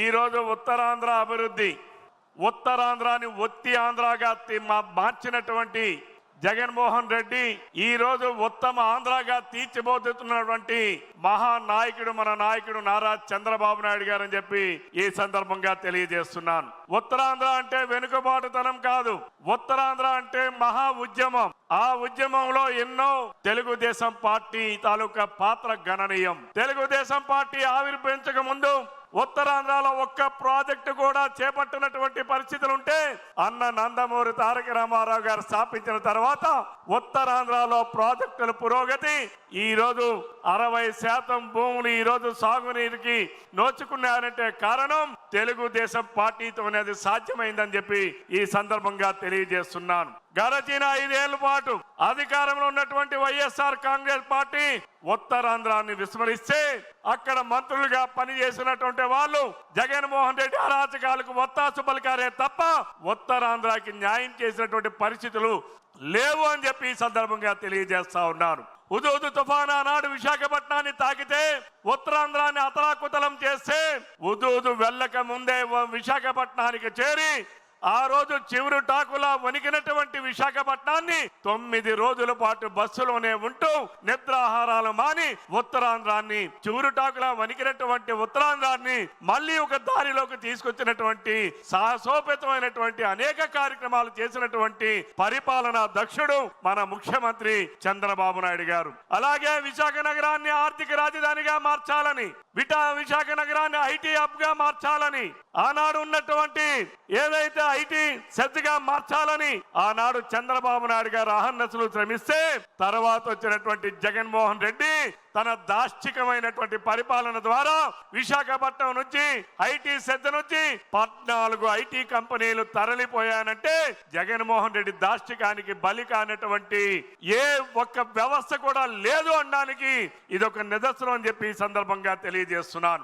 ఈ రోజు ఉత్తరాంధ్ర అభివృద్ధి, ఉత్తరాంధ్రాని ఒత్తి ఆంధ్రాగా మార్చినటువంటి జగన్మోహన్ రెడ్డి ఈ రోజు ఉత్తమ ఆంధ్రాగా తీర్చిపోతున్నటువంటి మహానాయకుడు మన నాయకుడు నారా చంద్రబాబు నాయుడు గారు అని చెప్పి ఈ సందర్భంగా తెలియజేస్తున్నాను. ఉత్తరాంధ్ర అంటే వెనుకబాటుతనం కాదు, ఉత్తరాంధ్ర అంటే మహా ఉద్యమం. ఆ ఉద్యమంలో ఎన్నో తెలుగుదేశం పార్టీ తాలూకా పాత్ర గణనీయం. తెలుగుదేశం పార్టీ ఆవిర్భవించక ముందు ఉత్తరాంధ్రలో ఒక్క ప్రాజెక్టు కూడా చేపట్టినటువంటి పరిస్థితులు ఉంటే అన్న నందమూరి తారక రామారావు గారు స్థాపించిన తర్వాత ఉత్తరాంధ్రలో ప్రాజెక్టుల పురోగతి ఈ రోజు 60% భూములు ఈ రోజు సాగునీరుకి నోచుకున్నారంటే కారణం తెలుగుదేశం పార్టీతో అనేది సాధ్యమైందని చెప్పి ఈ సందర్భంగా తెలియజేస్తున్నాను. గడచిన 5 ఏళ్ల పాటు అధికారంలో ఉన్నటువంటి వైఎస్ఆర్ కాంగ్రెస్ పార్టీ ఉత్తరాంధ్రాన్ని విస్మరిస్తే అక్కడ మంత్రులుగా పనిచేసినటువంటి వాళ్ళు జగన్మోహన్ రెడ్డి అరాచకాలకు ఒత్తాసు పలికారే తప్ప ఉత్తరాంధ్రకి న్యాయం చేసినటువంటి పరిస్థితులు లేవు అని చెప్పి ఈ సందర్భంగా తెలియజేస్తా ఉన్నాను. హుదూద్ తుఫాన్ ఆనాడు విశాఖపట్నాన్ని తాకితే ఉత్తరాంధ్రాన్ని అతలాకుతలం చేస్తే హుదూద్ వెళ్ళక ముందే విశాఖపట్నానికి చేరి ఆ రోజు చివరి టాకులా వణికినటువంటి విశాఖపట్నాన్ని 9 రోజుల పాటు బస్సులోనే ఉంటూ నిద్రాహారాలు మాని ఉత్తరాంధ్రాన్ని చివరి టాకులా వణికినటువంటి ఉత్తరాంధ్రాన్ని మళ్ళీ ఒక దారిలోకి తీసుకొచ్చినటువంటి సాహసోపేతమైనటువంటి అనేక కార్యక్రమాలు చేసినటువంటి పరిపాలనా దక్షుడు మన ముఖ్యమంత్రి చంద్రబాబు నాయుడు గారు. అలాగే విశాఖ నగరాన్ని ఆర్థిక రాజధానిగా మార్చాలని, విశాఖ నగరాన్ని ఐటీ హబ్ గా మార్చాలని, ఆనాడు ఉన్నటువంటి ఏదైతే ఐటీ శ్రద్ధగా మార్చాలని ఆనాడు చంద్రబాబు నాయుడు గారు అహర్నిశలు శ్రమిస్తే తర్వాత వచ్చినటువంటి జగన్మోహన్ రెడ్డి తన దాష్టికమైనటువంటి పరిపాలన ద్వారా విశాఖపట్నం నుంచి ఐటీ శ్రద్ధ నుంచి 14 ఐటీ కంపెనీలు తరలిపోయానంటే జగన్మోహన్ రెడ్డి దాష్టికానికి బలి కానటువంటి ఏ ఒక్క వ్యవస్థ కూడా లేదు అనడానికి ఇదొక నిదర్శనం అని చెప్పి ఈ సందర్భంగా తెలియజేస్తున్నాను.